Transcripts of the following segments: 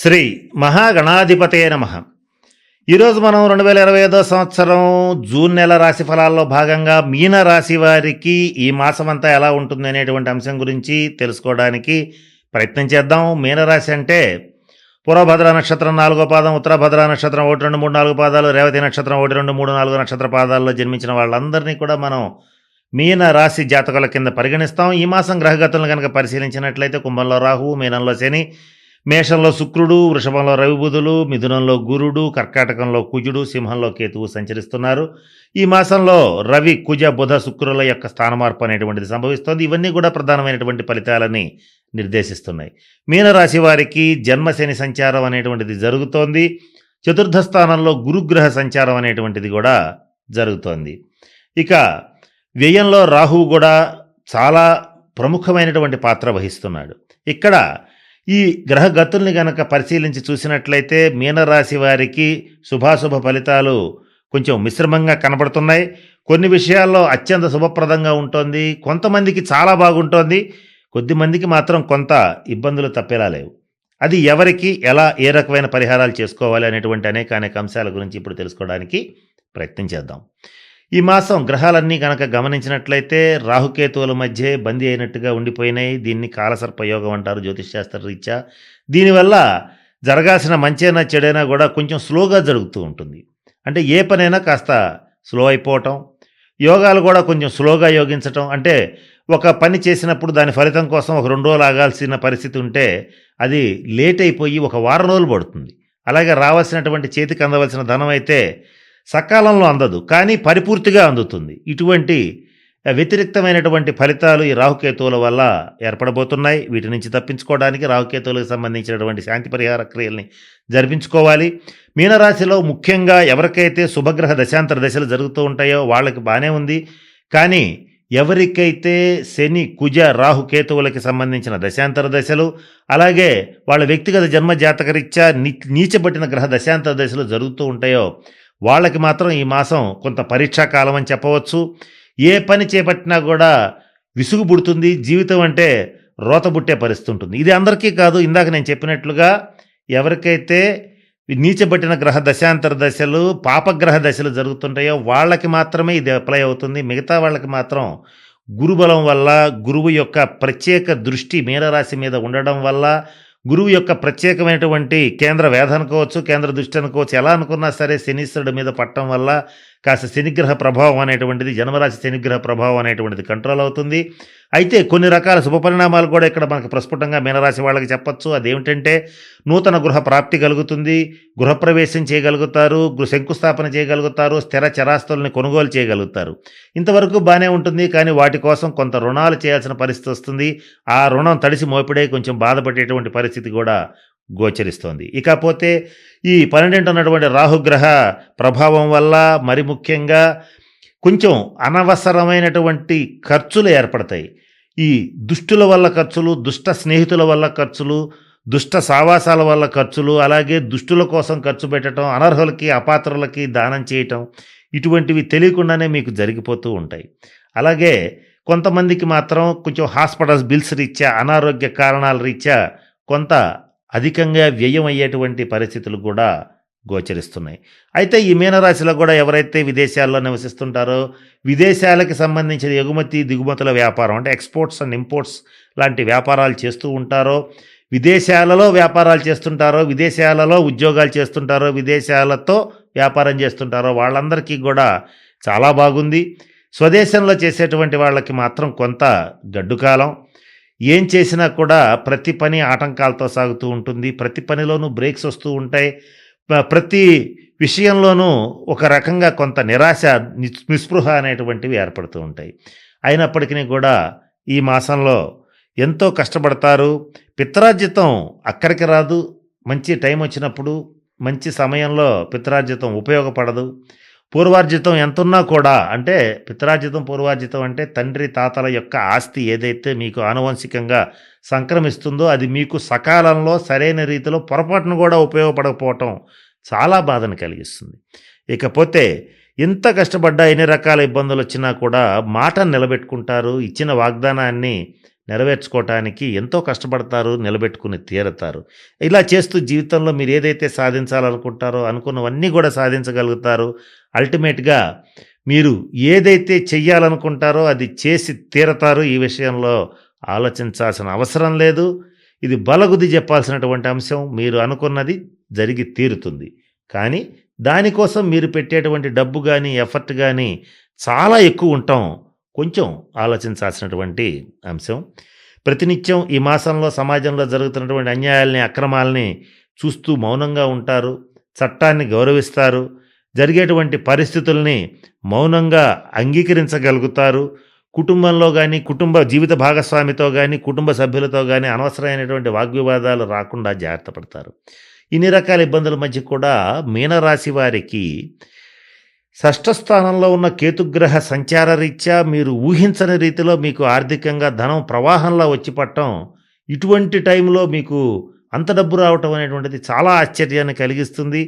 శ్రీ మహాగణాధిపతయ నమః. ఈరోజు మనం 2025 సంవత్సరం జూన్ నెల రాశి ఫలాల్లో భాగంగా మీన రాశి వారికి ఈ మాసం అంతా ఎలా ఉంటుంది అనేటువంటి అంశం గురించి తెలుసుకోవడానికి ప్రయత్నం చేద్దాం. మీనరాశి అంటే పూర్వభద్ర నక్షత్రం 4వ పాదం, ఉత్తరభద్ర నక్షత్రం 1, 2, 3, 4 పాదాలు, రేవతి నక్షత్రం 1, 2, 3, 4 నక్షత్ర పాదాల్లో జన్మించిన వాళ్ళందరినీ కూడా మనం మీన రాశి జాతకుల కింద పరిగణిస్తాం. ఈ మాసం గ్రహగతులను కనుక పరిశీలించినట్లయితే కుంభంలో రాహువు, మీనంలో శని, మేషంలో శుక్రుడు, వృషభంలో రవి బుధులు, మిథునంలో గురుడు, కర్కాటకంలో కుజుడు, సింహంలో కేతువు సంచరిస్తున్నారు. ఈ మాసంలో రవి, కుజ, బుధ, శుక్రుల యొక్క స్థానమార్పు అనేటువంటిది సంభవిస్తోంది. ఇవన్నీ కూడా ప్రధానమైనటువంటి ఫలితాలని నిర్దేశిస్తున్నాయి. మీనరాశి వారికి జన్మశని సంచారం అనేటువంటిది జరుగుతోంది. చతుర్థ స్థానంలో గురుగ్రహ సంచారం అనేటువంటిది కూడా జరుగుతోంది. ఇక వ్యయంలో రాహువు కూడా చాలా ప్రముఖమైనటువంటి పాత్ర వహిస్తున్నాడు. ఇక్కడ ఈ గ్రహగతుల్ని గనక పరిశీలించి చూసినట్లయితే మీనరాశి వారికి శుభాశుభ ఫలితాలు కొంచెం మిశ్రమంగా కనబడుతున్నాయి. కొన్ని విషయాల్లో అత్యంత శుభప్రదంగా ఉంటుంది, కొంతమందికి చాలా బాగుంటుంది, కొద్దిమందికి మాత్రం కొంత ఇబ్బందులు తప్పేలా లేవు. అది ఎవరికి ఎలా ఏ రకమైన పరిహారాలు చేసుకోవాలి అనేటువంటి అనేక అంశాల గురించి ఇప్పుడు తెలుసుకోవడానికి ప్రయత్నం చేద్దాం. ఈ మాసం గ్రహాలన్నీ కనుక గమనించినట్లయితే రాహుకేతువుల మధ్య బందీ అయినట్టుగా ఉండిపోయినాయి. దీన్ని కాలసర్పయోగం అంటారు జ్యోతిష్శాస్త్ర రీత్యా. దీనివల్ల జరగాల్సిన మంచైనా చెడైనా కూడా కొంచెం స్లోగా జరుగుతూ ఉంటుంది. అంటే ఏ పనైనా కాస్త స్లో అయిపోవటం, యోగాలు కూడా కొంచెం స్లోగా యోగించటం. అంటే ఒక పని చేసినప్పుడు దాని ఫలితం కోసం ఒక 2 రోజులు ఆగాల్సిన పరిస్థితి ఉంటే అది లేట్ అయిపోయి ఒక వారం రోజులు పడుతుంది. అలాగే రావాల్సినటువంటి చేతికి అందవలసిన ధనం అయితే సకాలంలో అందదు, కానీ పరిపూర్తిగా అందుతుంది. ఇటువంటి వ్యతిరేక్తమైనటువంటి ఫలితాలు ఈ రాహుకేతువుల వల్ల ఏర్పడబోతున్నాయి. వీటి నుంచి తప్పించుకోవడానికి రాహుకేతువులకు సంబంధించినటువంటి శాంతి పరిహార క్రియల్ని జరిపించుకోవాలి. మీనరాశిలో ముఖ్యంగా ఎవరికైతే శుభగ్రహ దశాంతర దశలు జరుగుతూ ఉంటాయో వాళ్ళకి బాగానే ఉంది. కానీ ఎవరికైతే శని, కుజ, రాహుకేతువులకి సంబంధించిన దశాంతర దశలు, అలాగే వాళ్ళ వ్యక్తిగత జన్మ జాతకరీత్యా నీచబట్టిన గ్రహ దశాంతర దశలు జరుగుతూ ఉంటాయో వాళ్ళకి మాత్రం ఈ మాసం కొంత పరీక్షా కాలం అని చెప్పవచ్చు. ఏ పని చేపట్టినా కూడా విసుగు పుడుతుంది. జీవితం అంటే రోతబుట్టే పరిస్థితి ఉంటుంది. ఇది అందరికీ కాదు. ఇందాక నేను చెప్పినట్లుగా ఎవరికైతే నీచబట్టిన గ్రహ దశాంతర దశలు, పాపగ్రహ దశలు జరుగుతుంటాయో వాళ్ళకి మాత్రమే ఇది అప్లై అవుతుంది. మిగతా వాళ్ళకి మాత్రం గురుబలం వల్ల, గురువు యొక్క ప్రత్యేక దృష్టి మీనరాశి మీద ఉండడం వల్ల, గురువు యొక్క ప్రత్యేకమైనటువంటి కేంద్ర వేధ అనుకోవచ్చు, కేంద్ర దృష్టి అనుకోవచ్చు, ఎలా అనుకున్నా సరే శనీశ్వరుడి మీద పట్టడం వల్ల కాస్త శనిగ్రహ ప్రభావం అనేటువంటిది, జన్మరాశి శనిగ్రహ ప్రభావం అనేటువంటిది కంట్రోల్ అవుతుంది. అయితే కొన్ని రకాల శుభ పరిణామాలు కూడా ఇక్కడ మనకు ప్రస్ఫుటంగా మీనరాశి వాళ్ళకి చెప్పచ్చు. అదేమిటంటే నూతన గృహ ప్రాప్తి కలుగుతుంది, గృహప్రవేశం చేయగలుగుతారు, శంకుస్థాపన చేయగలుగుతారు, స్థిర చరాస్తుల్ని కొనుగోలు చేయగలుగుతారు. ఇంతవరకు బాగానే ఉంటుంది, కానీ వాటి కోసం కొంత రుణాలు చేయాల్సిన పరిస్థితి వస్తుంది. ఆ రుణం తడిసి మోపిడే కొంచెం బాధపడేటువంటి పరిస్థితి కూడా గోచరిస్తోంది. ఇకపోతే ఈ 12 ఉన్నటువంటి రాహుగ్రహ ప్రభావం వల్ల మరి ముఖ్యంగా కొంచెం అనవసరమైనటువంటి ఖర్చులు ఏర్పడతాయి. ఈ దుష్టుల వల్ల ఖర్చులు, దుష్ట స్నేహితుల వల్ల ఖర్చులు, దుష్ట సావాసాల వల్ల ఖర్చులు, అలాగే దుష్టుల కోసం ఖర్చు పెట్టడం, అనర్హులకి అపాత్రులకి దానం చేయటం, ఇటువంటివి తెలియకుండానే మీకు జరిగిపోతూ ఉంటాయి. అలాగే కొంతమందికి మాత్రం కొంచెం హాస్పిటల్స్ బిల్స్ రీత్యా, అనారోగ్య కారణాల రీత్యా కొంత అధికంగా వ్యయం అయ్యేటువంటి పరిస్థితులు కూడా గోచరిస్తున్నాయి. అయితే ఈ మీనరాశిలో కూడా ఎవరైతే విదేశాల్లో నివసిస్తుంటారో, విదేశాలకు సంబంధించిన ఎగుమతి దిగుమతుల వ్యాపారం అంటే ఎక్స్పోర్ట్స్ అండ్ ఇంపోర్ట్స్ లాంటి వ్యాపారాలు చేస్తూ ఉంటారో, విదేశాలలో వ్యాపారాలు చేస్తుంటారో, విదేశాలలో ఉద్యోగాలు చేస్తుంటారో, విదేశాలతో వ్యాపారం చేస్తుంటారో వాళ్ళందరికీ కూడా చాలా బాగుంది. స్వదేశంలో చేసేటువంటి వాళ్ళకి మాత్రం కొంత గడ్డు కాలం. ఏం చేసినా కూడా ప్రతి పని ఆటంకాలతో సాగుతూ ఉంటుంది. ప్రతి పనిలోనూ బ్రేక్స్ వస్తూ ఉంటాయి. ప్రతి విషయంలోనూ ఒక రకంగా కొంత నిరాశ, నిస్పృహ అనేటువంటివి ఏర్పడుతూ ఉంటాయి. అయినప్పటికీ కూడా ఈ మాసంలో ఎంతో కష్టపడతారు. పిత్రార్జితం అక్కడికి రాదు. మంచి టైం వచ్చినప్పుడు, మంచి సమయంలో పిత్రార్జితం ఉపయోగపడదు. పూర్వార్జితం ఎంతున్నా కూడా, అంటే పిత్రార్జితం, పూర్వార్జితం అంటే తండ్రి తాతల యొక్క ఆస్తి ఏదైతే మీకు ఆనువంశికంగా సంక్రమిస్తుందో అది మీకు సకాలంలో సరైన రీతిలో పొరపాటును కూడా ఉపయోగపడకపోవటం చాలా బాధను కలిగిస్తుంది. ఇకపోతే ఎంత కష్టపడ్డా, ఎన్ని రకాల ఇబ్బందులు వచ్చినా కూడా మాట నిలబెట్టుకుంటారు. ఇచ్చిన వాగ్దానాన్ని నెరవేర్చుకోవటానికి ఎంతో కష్టపడతారు, నిలబెట్టుకుని తీరతారు. ఇలా చేస్తూ జీవితంలో మీరు ఏదైతే సాధించాలనుకుంటారో అనుకున్నవన్నీ కూడా సాధించగలుగుతారు. అల్టిమేట్‌గా మీరు ఏదైతే చెయ్యాలనుకుంటారో అది చేసి తీరతారు. ఈ విషయంలో ఆలోచించాల్సిన అవసరం లేదు. ఇది బలగుద్ది చెప్పాల్సినటువంటి అంశం. మీరు అనుకున్నది జరిగి తీరుతుంది. కానీ దానికోసం మీరు పెట్టేటువంటి డబ్బు గానీ, ఎఫర్ట్ గానీ చాలా ఎక్కువ ఉండటం కొంచెం ఆలోచించాల్సినటువంటి అంశం. ప్రతినిత్యం ఈ మాసంలో సమాజంలో జరుగుతున్నటువంటి అన్యాయాల్ని, అక్రమాల్ని చూస్తూ మౌనంగా ఉంటారు. చట్టాన్ని గౌరవిస్తారు. జరిగేటువంటి పరిస్థితుల్ని మౌనంగా అంగీకరించగలుగుతారు. కుటుంబంలో గానీ, కుటుంబ జీవిత భాగస్వామితో గానీ, కుటుంబ సభ్యులతో గానీ అనవసరమైనటువంటి వాగ్వివాదాలు రాకుండా జాగ్రత్త పడతారు. ఇన్ని రకాల ఇబ్బందుల మధ్య కూడా మీనరాశి వారికి షష్ఠ స్థానంలో ఉన్న కేతుగ్రహ సంచార రీత్యా మీరు ఊహించని రీతిలో మీకు ఆర్థికంగా ధనం ప్రవాహంలా వచ్చి పడటం, ఇటువంటి టైంలో మీకు అంత డబ్బు రావటం అనేటువంటిది చాలా ఆశ్చర్యాన్ని కలిగిస్తుంది.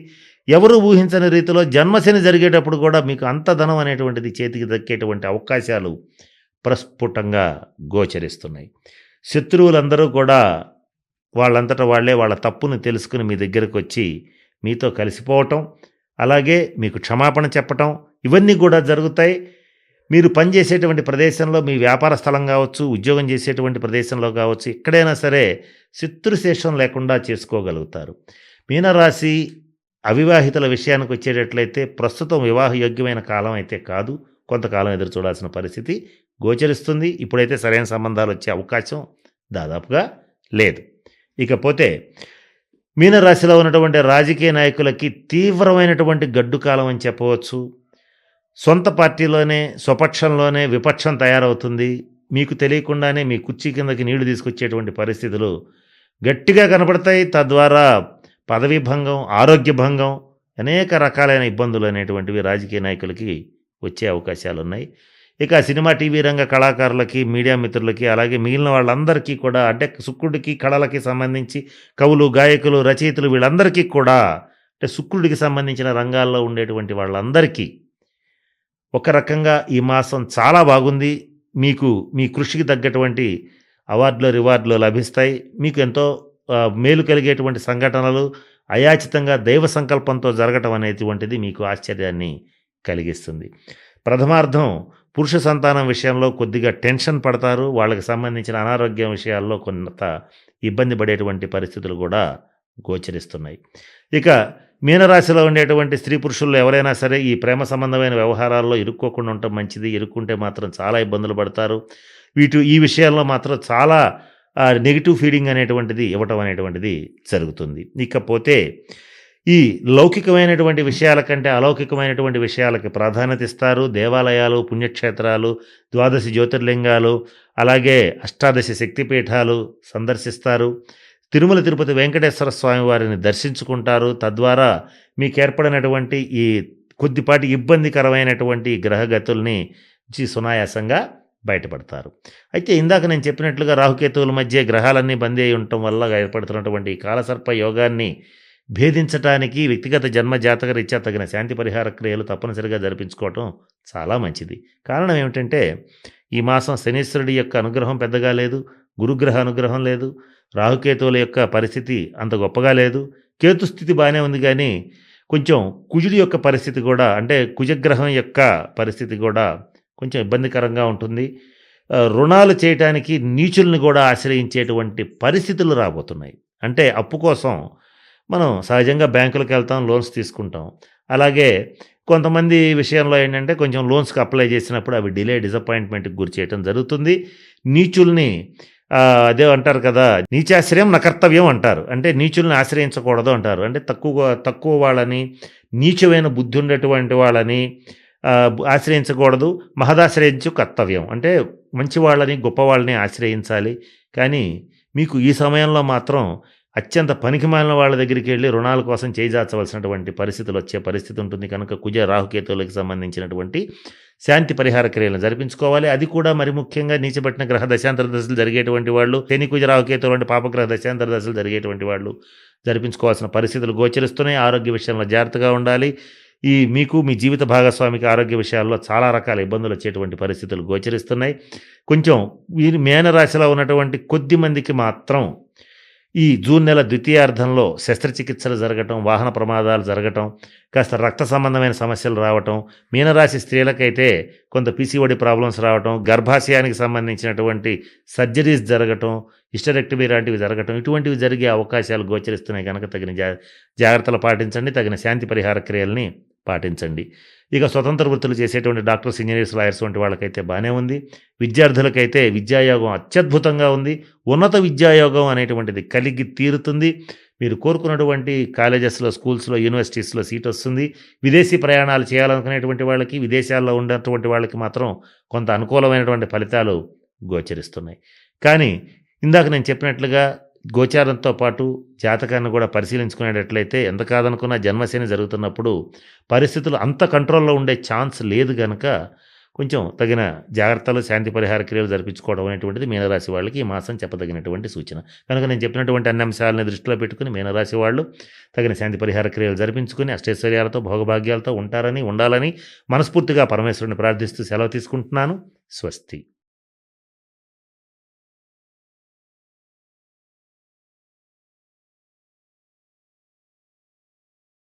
ఎవరు ఊహించని రీతిలో జన్మశని జరిగేటప్పుడు కూడా మీకు అంత ధనం అనేటువంటిది చేతికి దక్కేటువంటి అవకాశాలు ప్రస్ఫుటంగా గోచరిస్తున్నాయి. శత్రువులందరూ కూడా వాళ్ళంతట వాళ్ళే వాళ్ళ తప్పుని తెలుసుకుని మీ దగ్గరకు వచ్చి మీతో కలిసిపోవటం, అలాగే మీకు క్షమాపణ చెప్పటం, ఇవన్నీ కూడా జరుగుతాయి. మీరు పనిచేసేటువంటి ప్రదేశంలో, మీ వ్యాపార స్థలం కావచ్చు, ఉద్యోగం చేసేటువంటి ప్రదేశంలో కావచ్చు, ఎక్కడైనా సరే శత్రుశేషం లేకుండా చేసుకోగలుగుతారు. మీనరాశి అవివాహితుల విషయానికి వచ్చేటట్లయితే ప్రస్తుతం వివాహయోగ్యమైన కాలం అయితే కాదు. కొంతకాలం ఎదురు చూడాల్సిన పరిస్థితి గోచరిస్తుంది. ఇప్పుడైతే సరైన సంబంధాలు వచ్చే అవకాశం దాదాపుగా లేదు. ఇకపోతే మీనరాశిలో ఉన్నటువంటి రాజకీయ నాయకులకి తీవ్రమైనటువంటి గడ్డు కాలం అని చెప్పవచ్చు. సొంత పార్టీలోనే, స్వపక్షంలోనే విపక్షం తయారవుతుంది. మీకు తెలియకుండానే మీ కుర్చీ కిందకి నీళ్లు తీసుకొచ్చేటువంటి పరిస్థితులు గట్టిగా కనబడతాయి. తద్వారా పదవీ భంగం, ఆరోగ్య భంగం, అనేక రకాలైన ఇబ్బందులు అనేటువంటివి రాజకీయ నాయకులకి వచ్చే అవకాశాలు ఉన్నాయి. ఇక సినిమా, టీవీ రంగ కళాకారులకి, మీడియా మిత్రులకి, అలాగే మిగిలిన వాళ్ళందరికీ కూడా, అంటే శుక్రుడికి కళలకి సంబంధించి కవులు, గాయకులు, రచయితలు వీళ్ళందరికీ కూడా, అంటే శుక్రుడికి సంబంధించిన రంగాల్లో ఉండేటువంటి వాళ్ళందరికీ ఒక రకంగా ఈ మాసం చాలా బాగుంది. మీకు మీ కృషికి తగ్గటువంటి అవార్డులు, రివార్డులు లభిస్తాయి. మీకు ఎంతో మేలు కలిగేటువంటి సంఘటనలు అయాచితంగా దైవ సంకల్పంతో జరగటం అనేటువంటిది మీకు ఆశ్చర్యాన్ని కలిగిస్తుంది. ప్రథమార్థం పురుష సంతానం విషయంలో కొద్దిగా టెన్షన్ పడతారు. వాళ్ళకి సంబంధించిన అనారోగ్యం విషయాల్లో కొంత ఇబ్బంది పడేటువంటి పరిస్థితులు కూడా గోచరిస్తున్నాయి. ఇక మీనరాశిలో ఉండేటువంటి స్త్రీ పురుషుల్లో ఎవరైనా సరే ఈ ప్రేమ సంబంధమైన వ్యవహారాల్లో ఇరుక్కోకుండా ఉండటం మంచిది. ఇరుక్కుంటే మాత్రం చాలా ఇబ్బందులు పడతారు. ఈ విషయాల్లో మాత్రం చాలా నెగిటివ్ ఫీడింగ్ అనేటువంటిది ఇవ్వటం అనేటువంటిది జరుగుతుంది. ఇకపోతే ఈ లౌకికమైనటువంటి విషయాల కంటే అలౌకికమైనటువంటి విషయాలకి ప్రాధాన్యత ఇస్తారు. దేవాలయాలు, పుణ్యక్షేత్రాలు, 12 జ్యోతిర్లింగాలు, అలాగే అష్టాదశ శక్తిపీఠాలు సందర్శిస్తారు. తిరుమల తిరుపతి వెంకటేశ్వర స్వామి వారిని దర్శించుకుంటారు. తద్వారా మీకు ఏర్పడినటువంటి ఈ కొద్దిపాటి ఇబ్బందికరమైనటువంటి గ్రహగతుల్ని సునాయాసంగా బయటపడతారు. అయితే ఇందాక నేను చెప్పినట్లుగా రాహుకేతువుల మధ్య గ్రహాలన్నీ బందీ అయి ఉండటం వల్ల ఏర్పడుతున్నటువంటి కాలసర్ప యోగాన్ని భేదించటానికి వ్యక్తిగత జన్మ జాతక రీత్యా తగిన శాంతి పరిహార క్రియలు తప్పనిసరిగా జరిపించుకోవటం చాలా మంచిది. కారణం ఏమిటంటే ఈ మాసం శనీశ్వరుడి యొక్క అనుగ్రహం పెద్దగా లేదు, గురుగ్రహ అనుగ్రహం లేదు, రాహుకేతువుల యొక్క పరిస్థితి అంత గొప్పగా లేదు. కేతు స్థితి బాగానే ఉంది, కానీ కొంచెం కుజుడి యొక్క పరిస్థితి కూడా, అంటే కుజగ్రహం యొక్క పరిస్థితి కూడా కొంచెం ఇబ్బందికరంగా ఉంటుంది. రుణాలు చేయటానికి నీచుల్ని కూడా ఆశ్రయించేటువంటి పరిస్థితులు రాబోతున్నాయి. అంటే అప్పు కోసం మనం సహజంగా బ్యాంకులకు వెళ్తాం, లోన్స్ తీసుకుంటాం. అలాగే కొంతమంది విషయంలో ఏంటంటే కొంచెం లోన్స్కి అప్లై చేసినప్పుడు అవి డిసప్పాయింట్మెంట్కి గురి చేయడం జరుగుతుంది. నీచుల్ని అదే అంటారు కదా, నీచాశ్రయం నకర్తవ్యం అంటారు. అంటే నీచుల్ని ఆశ్రయించకూడదు అంటారు. అంటే తక్కువ వాళ్ళని, నీచమైన బుద్ధి ఉండేటువంటి వాళ్ళని ఆశ్రయించకూడదు. మహదాశ్రయించు కర్తవ్యం అంటే మంచి వాళ్ళని, గొప్ప వాళ్ళని ఆశ్రయించాలి. కానీ మీకు ఈ సమయంలో మాత్రం అత్యంత పనికిమాలిన వాళ్ళ దగ్గరికి వెళ్ళి రుణాల కోసం చేజార్చవలసినటువంటి పరిస్థితులు వచ్చే పరిస్థితి ఉంటుంది. కనుక కుజ రాహుకేతువులకు సంబంధించినటువంటి శాంతి పరిహార క్రియలను జరిపించుకోవాలి. అది కూడా మరి ముఖ్యంగా నీచబట్టిన గ్రహ దశాంతర దశలు జరిగేటువంటి వాళ్ళు, శని కుజ రాహుకేతువులు వంటి పాపగ్రహ దశాంతర దశలు జరిగేటువంటి వాళ్ళు జరిపించుకోవాల్సిన పరిస్థితులు గోచరిస్తున్నాయి. ఆరోగ్య విషయంలో జాగ్రత్తగా ఉండాలి. మీకు మీ జీవిత భాగస్వామికి ఆరోగ్య విషయాల్లో చాలా రకాల ఇబ్బందులు వచ్చేటువంటి పరిస్థితులు గోచరిస్తున్నాయి. కొంచెం వీరి మీనరాశిలో ఉన్నటువంటి కొద్ది మందికి మాత్రం ఈ జూన్ నెల ద్వితీయార్థంలో శస్త్రచికిత్సలు జరగటం, వాహన ప్రమాదాలు జరగటం, కాస్త రక్త సంబంధమైన సమస్యలు రావటం, మీనరాశి స్త్రీలకైతే కొంత పీసీఓడి ప్రాబ్లమ్స్ రావటం, గర్భాశయానికి సంబంధించినటువంటి సర్జరీస్ జరగటం, హిస్టరెక్టమీ లాంటివి జరగటం, ఇటువంటివి జరిగే అవకాశాలు గోచరిస్తున్నాయి కనుక తగిన జాగ్రత్తలు పాటించండి. తగిన శాంతి పరిహార క్రియల్ని పాటించండి. ఇక స్వతంత్ర వృత్తులు చేసేటువంటి డాక్టర్స్, ఇంజనీర్స్, లాయర్స్ వంటి వాళ్ళకైతే బాగానే ఉంది. విద్యార్థులకైతే విద్యాయోగం అత్యద్భుతంగా ఉంది. ఉన్నత విద్యాయోగం అనేటువంటిది కలిగి తీరుతుంది. మీరు కోరుకున్నటువంటి కాలేజెస్లో, స్కూల్స్లో, యూనివర్సిటీస్లో సీట్ వస్తుంది. విదేశీ ప్రయాణాలు చేయాలనుకునేటువంటి వాళ్ళకి, విదేశాల్లో ఉన్నటువంటి వాళ్ళకి మాత్రం కొంత అనుకూలమైనటువంటి ఫలితాలు గోచరిస్తున్నాయి. కానీ ఇందాక నేను చెప్పినట్లుగా గోచారంతో పాటు జాతకాన్ని కూడా పరిశీలించుకునేటట్లయితే ఎంత కాదనుకున్నా జన్మశని జరుగుతున్నప్పుడు పరిస్థితులు అంత కంట్రోల్లో ఉండే ఛాన్స్ లేదు కనుక కొంచెం తగిన జాగ్రత్తలు, శాంతి పరిహార క్రియలు జరిపించుకోవడం అనేటువంటిది మీనరాశి వాళ్ళకి ఈ మాసం చెప్పదగినటువంటి సూచన. కనుక నేను చెప్పినటువంటి అన్ని అంశాలని దృష్టిలో పెట్టుకుని మీనరాశి వాళ్ళు తగిన శాంతి పరిహార క్రియలు జరిపించుకుని అష్టైశ్వర్యాలతో, భోగభాగ్యాలతో ఉండాలని మనస్ఫూర్తిగా పరమేశ్వరుని ప్రార్థిస్తూ సెలవు తీసుకుంటున్నాను. స్వస్తి.